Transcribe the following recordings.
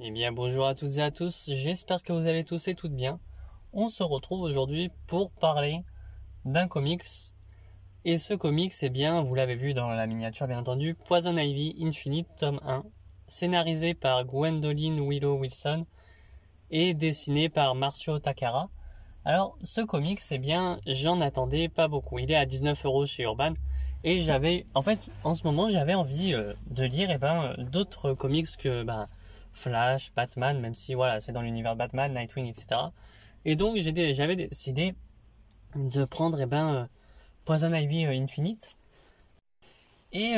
Eh bien bonjour à toutes et à tous, j'espère que vous allez tous et toutes bien. On se retrouve aujourd'hui pour parler d'un comics. Et ce comics, eh bien, vous l'avez vu dans la miniature bien entendu, Poison Ivy Infinite tome 1, scénarisé par Gwendolyn Willow Wilson et dessiné par Marcio Takara. Alors ce comics, eh bien, j'en attendais pas beaucoup. Il est à 19 € chez Urban. Et en ce moment, j'avais envie de lire d'autres comics que Flash, Batman, même si voilà, c'est dans l'univers de Batman, Nightwing, etc. Et donc j'avais décidé de prendre Poison Ivy Infinite. Et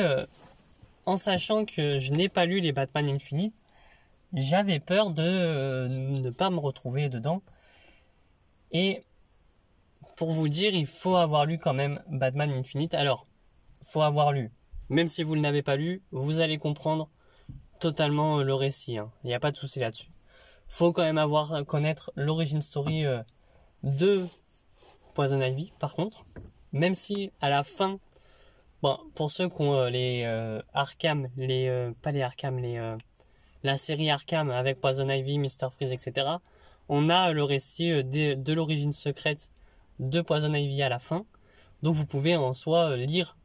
en sachant que je n'ai pas lu les Batman Infinite, j'avais peur de ne pas me retrouver dedans. Et pour vous dire, il faut avoir lu quand même Batman Infinite. Alors, faut avoir lu. Même si vous ne l'avez pas lu, vous allez comprendre totalement le récit. Il n'y a pas de souci là-dessus. Faut quand même connaître l'origin story de Poison Ivy, par contre. Même si à la fin, bon, pour ceux qui ont les Arkham, pas les Arkham, la série Arkham avec Poison Ivy, Mr. Freeze, etc. On a le récit de l'origine secrète de Poison Ivy à la fin. Donc vous pouvez en soi lire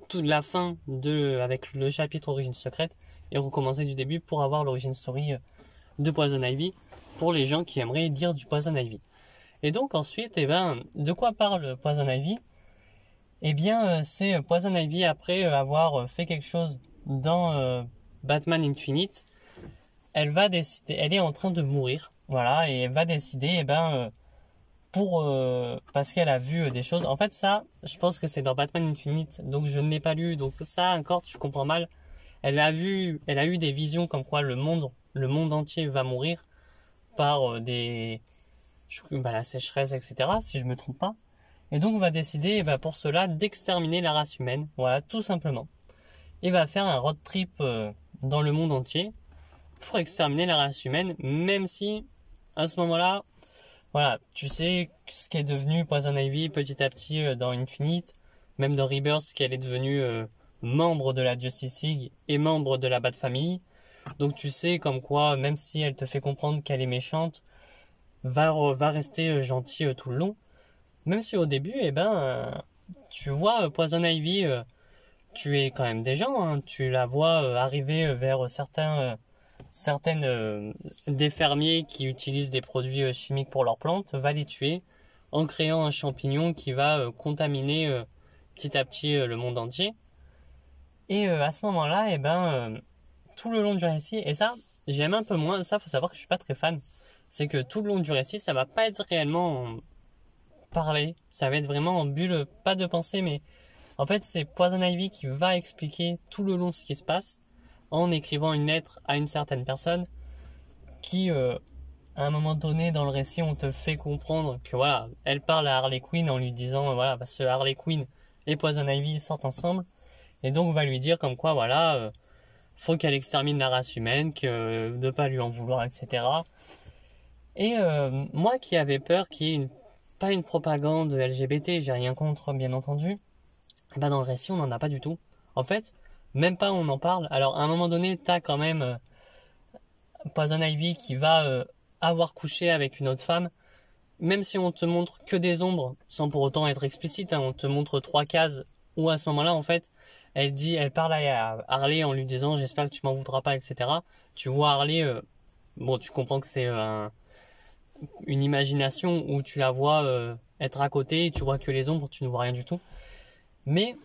toute la fin avec le chapitre origine secrète et recommencer du début pour avoir l'origine story de Poison Ivy pour les gens qui aimeraient lire du Poison Ivy. Et donc ensuite, de quoi parle Poison Ivy? C'est Poison Ivy après avoir fait quelque chose dans Batman Infinite. Elle est en train de mourir, voilà, et elle va décider, parce qu'elle a vu des choses. En fait, ça, je pense que c'est dans Batman Infinite, donc je ne l'ai pas lu, donc ça encore, tu comprends mal. Elle a eu des visions comme quoi le monde entier va mourir par la sécheresse, etc. Si je me trompe pas. Et donc, on va décider, pour cela, d'exterminer la race humaine, voilà, tout simplement. Et va faire un road trip dans le monde entier pour exterminer la race humaine, même si à ce moment-là, voilà, tu sais ce qu'est devenu Poison Ivy petit à petit dans Infinite, même dans Rebirth, qu'elle est devenue membre de la Justice League et membre de la Bat Family. Donc tu sais comme quoi, même si elle te fait comprendre qu'elle est méchante, va rester gentille tout le long. Même si au début, tu vois Poison Ivy tuer quand même des gens, hein. Tu la vois arriver vers certaines des fermiers qui utilisent des produits chimiques pour leurs plantes, va les tuer en créant un champignon qui va contaminer petit à petit le monde entier. Et à ce moment-là, tout le long du récit, et ça, j'aime un peu moins, ça faut savoir que je suis pas très fan, c'est que tout le long du récit, ça va pas être réellement parlé, ça va être vraiment en bulle, pas de pensée, mais en fait, c'est Poison Ivy qui va expliquer tout le long ce qui se passe en écrivant une lettre à une certaine personne qui, à un moment donné dans le récit, on te fait comprendre que voilà, elle parle à Harley Quinn en lui disant voilà, parce que Harley Quinn et Poison Ivy sortent ensemble et donc on va lui dire comme quoi voilà, faut qu'elle extermine la race humaine, que de pas lui en vouloir, etc. Et moi qui avais peur qu'il y ait pas une propagande LGBT, j'ai rien contre bien entendu. Dans le récit, on n'en a pas du tout. En fait, même pas on en parle. Alors, à un moment donné, t'as quand même Poison Ivy qui va avoir couché avec une autre femme. Même si on te montre que des ombres, sans pour autant être explicite, hein, on te montre 3 cases où à ce moment-là, en fait, elle parle à Harley en lui disant j'espère que tu m'en voudras pas, etc. Tu vois Harley, tu comprends que c'est une imagination où tu la vois être à côté et tu vois que les ombres, tu ne vois rien du tout. Mais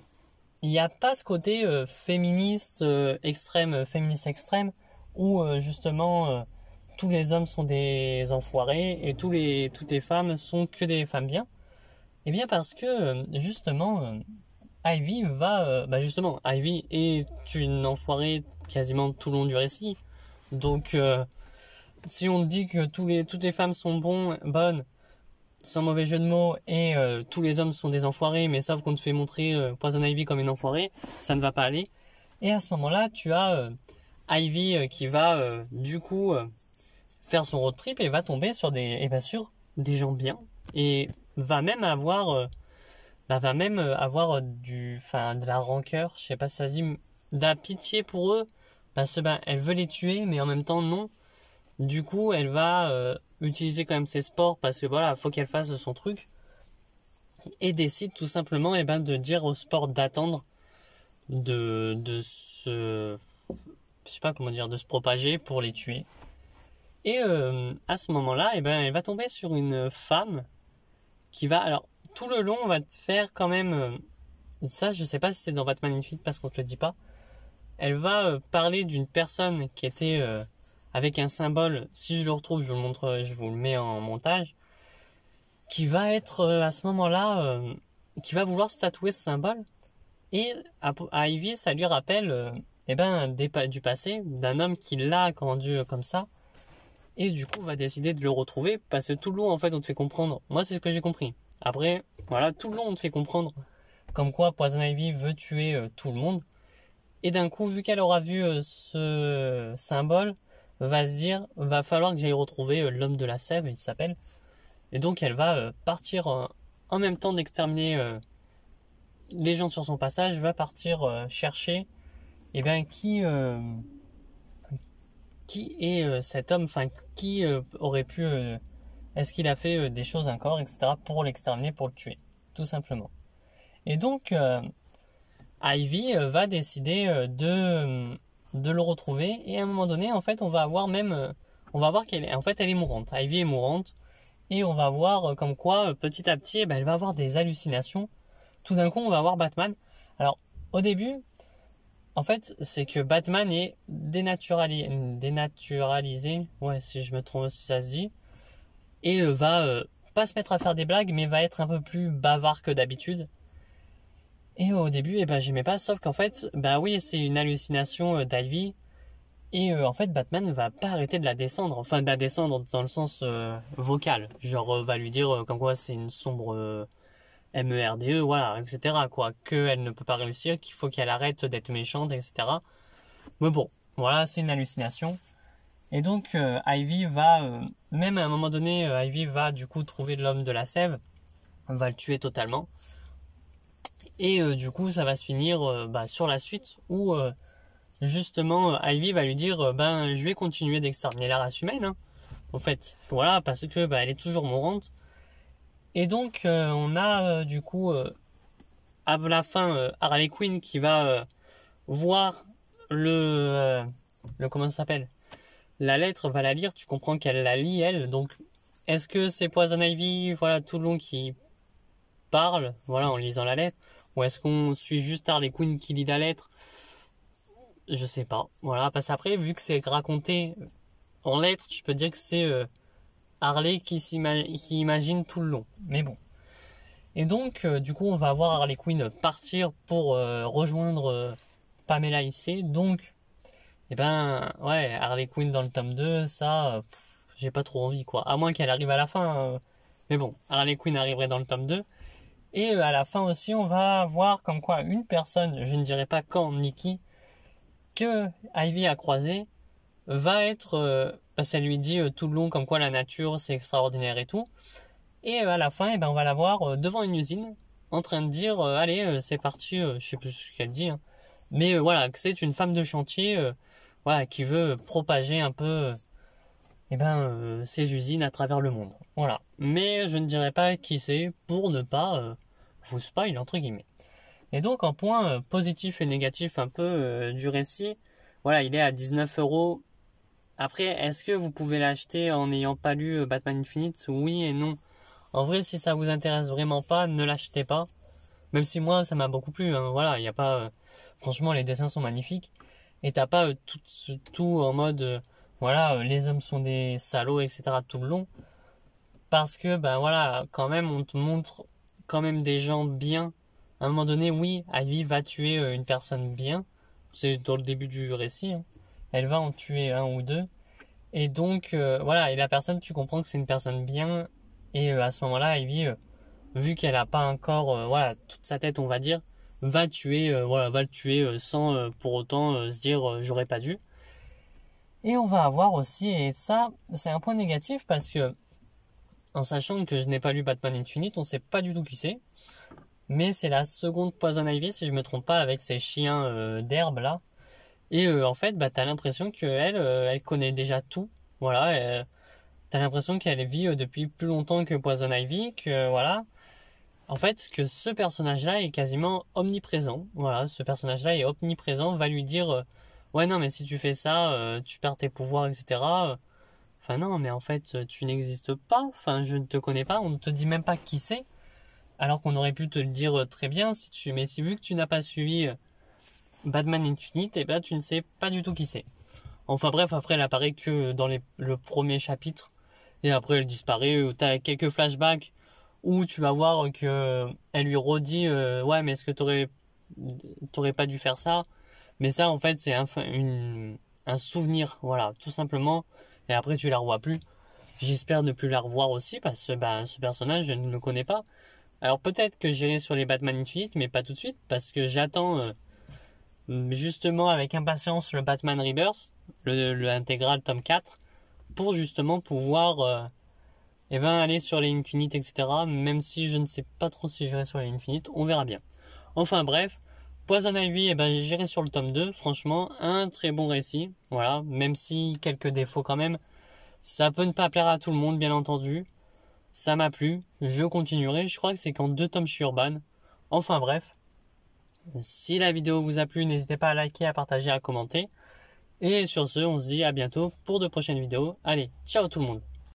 il n'y a pas ce côté féministe extrême, où justement tous les hommes sont des enfoirés et toutes les femmes sont que des femmes bien. Et bien parce que justement Ivy est une enfoirée quasiment tout le long du récit. Donc si on dit que toutes les femmes sont bonnes, sans mauvais jeu de mots, et tous les hommes sont des enfoirés, mais sauf qu'on te fait montrer Poison Ivy comme une enfoirée, ça ne va pas aller. Et à ce moment-là, tu as Ivy qui va du coup faire son road trip et va tomber sur des gens bien, et va même avoir de la rancœur, je sais pas si ça se dit, de la pitié pour eux, parce que elle veut les tuer, mais en même temps non. Du coup, elle va utiliser quand même ses sports parce que voilà, faut qu'elle fasse son truc. Et décide tout simplement de dire au sport d'attendre, de se... Je sais pas comment dire, de se propager pour les tuer. Et à ce moment-là, elle va tomber sur une femme qui va... Alors, tout le long, on va te faire quand même... ça, je sais pas si c'est dans Batman Infinite parce qu'on te le dit pas. Elle va parler d'une personne qui était avec un symbole. Si je le retrouve, je vous le montre, je vous le mets en montage. Qui va être à ce moment-là, qui va vouloir se tatouer ce symbole. Et à Ivy, ça lui rappelle du passé, d'un homme qui l'a rendu comme ça. Et du coup, va décider de le retrouver parce que tout le long, en fait, on te fait comprendre. Moi, c'est ce que j'ai compris. Après, voilà, tout le long, on te fait comprendre comme quoi Poison Ivy veut tuer tout le monde. Et d'un coup, vu qu'elle aura vu ce symbole, va se dire, va falloir que j'aille retrouver l'homme de la sève, il s'appelle. Et donc, elle va partir en même temps d'exterminer les gens sur son passage, va partir chercher qui est cet homme, enfin qui aurait pu, est-ce qu'il a fait des choses encore, etc. pour l'exterminer, pour le tuer, tout simplement. Et donc Ivy va décider de le retrouver et à un moment donné, en fait, on va voir qu'elle est mourante. Ivy est mourante et on va voir comme quoi petit à petit, elle va avoir des hallucinations. Tout d'un coup, on va voir Batman. Alors au début, en fait, c'est que Batman est dénaturalisé, ouais, si je me trompe, si ça se dit, et va pas se mettre à faire des blagues, mais va être un peu plus bavard que d'habitude. Et au début, j'aimais pas, sauf qu'en fait, oui, c'est une hallucination d'Ivy, et en fait, Batman va pas arrêter de la descendre, enfin de la descendre dans le sens vocal, genre va lui dire comme quoi c'est une sombre MERDE, voilà, etc. quoi, qu'elle ne peut pas réussir, qu'il faut qu'elle arrête d'être méchante, etc. Mais bon, voilà, c'est une hallucination. Et donc Ivy va, même à un moment donné, Ivy va du coup trouver l'homme de la sève, va le tuer totalement. Et du coup, ça va se finir sur la suite où justement Ivy va lui dire, je vais continuer d'exterminer la race humaine, hein, en fait, voilà, parce que elle est toujours mourante. Et donc on a du coup à la fin Harley Quinn qui va voir le comment ça s'appelle, la lettre, va la lire, tu comprends qu'elle la lit elle. Donc est-ce que c'est Poison Ivy, voilà, tout le long qui parle, voilà, en lisant la lettre, ou est-ce qu'on suit juste Harley Quinn qui lit la lettre? Je sais pas, voilà, parce qu'après vu que c'est raconté en lettres, tu peux dire que c'est Harley qui imagine tout le long, mais bon. Et donc, du coup, on va voir Harley Quinn partir pour rejoindre Pamela Isley. Donc, ouais, Harley Quinn dans le tome 2, ça, j'ai pas trop envie, quoi. À moins qu'elle arrive à la fin. Mais bon, Harley Quinn arriverait dans le tome 2. Et à la fin aussi, on va voir comme quoi une personne, je ne dirais pas quand ni qui, que Ivy a croisé, va être... parce qu'elle lui dit tout le long comme quoi la nature, c'est extraordinaire et tout. Et à la fin, on va la voir devant une usine, en train de dire allez, c'est parti, je sais plus ce qu'elle dit, hein. Mais voilà, que c'est une femme de chantier, voilà, qui veut propager un peu, ces usines à travers le monde. Voilà. Mais je ne dirais pas qui c'est pour ne pas vous spoil entre guillemets. Et donc en point positif et négatif un peu du récit, voilà, il est à 19 €. Après, est-ce que vous pouvez l'acheter en n'ayant pas lu Batman Infinite? Oui et non. En vrai, si ça vous intéresse vraiment pas, ne l'achetez pas. Même si moi, ça m'a beaucoup plu, hein. Voilà, il y a pas, franchement, les dessins sont magnifiques. Et t'as pas tout en mode, voilà, les hommes sont des salauds, etc. tout le long. Parce que, voilà, quand même, on te montre quand même des gens bien. À un moment donné, oui, Ivy va tuer une personne bien. C'est dans le début du récit, hein. Elle va en tuer un ou deux. Et donc, voilà, et la personne, tu comprends que c'est une personne bien. Et à ce moment-là, Ivy, vu qu'elle a pas encore, voilà, toute sa tête, on va dire, va le tuer sans pour autant se dire j'aurais pas dû. Et on va avoir aussi, et ça, c'est un point négatif parce que, en sachant que je n'ai pas lu Batman Infinite, on sait pas du tout qui c'est. Mais c'est la seconde Poison Ivy, si je me trompe pas, avec ses chiens d'herbe là. Et en fait, t'as l'impression qu'elle, elle connaît déjà tout Voilà, t'as l'impression qu'elle vit depuis plus longtemps que Poison Ivy, que voilà. En fait, que ce personnage-là est quasiment omniprésent. Voilà, ce personnage-là est omniprésent, va lui dire ouais non mais si tu fais ça, tu perds tes pouvoirs, etc. Enfin non, mais en fait, tu n'existes pas. Enfin, je ne te connais pas. On ne te dit même pas qui c'est. Alors qu'on aurait pu te le dire très bien si tu. Mais si vu que tu n'as pas suivi Batman Infinite, eh ben tu ne sais pas du tout qui c'est. Enfin bref, après elle apparaît que dans le premier chapitre et après elle disparaît. T'as quelques flashbacks où tu vas voir que elle lui redit ouais mais est-ce que t'aurais pas dû faire ça? Mais ça en fait c'est un souvenir, voilà, tout simplement. Et après tu la revois plus. J'espère ne plus la revoir aussi parce que bah, ce personnage je ne le connais pas. Alors peut-être que j'irai sur les Batman Infinite mais pas tout de suite parce que j'attends justement avec impatience le Batman Rebirth, le intégral tome 4 pour justement pouvoir aller sur les Infinite, etc. Même si je ne sais pas trop si j'irai sur les Infinite, on verra bien. Enfin bref, Poison Ivy, j'irai sur le tome 2, franchement, un très bon récit, voilà, même si quelques défauts quand même. Ça peut ne pas plaire à tout le monde, bien entendu. Ça m'a plu, je continuerai, je crois que c'est qu'en 2 tomes je suis Urban. Enfin bref, si la vidéo vous a plu, n'hésitez pas à liker, à partager, à commenter. Et sur ce, on se dit à bientôt pour de prochaines vidéos. Allez, ciao tout le monde!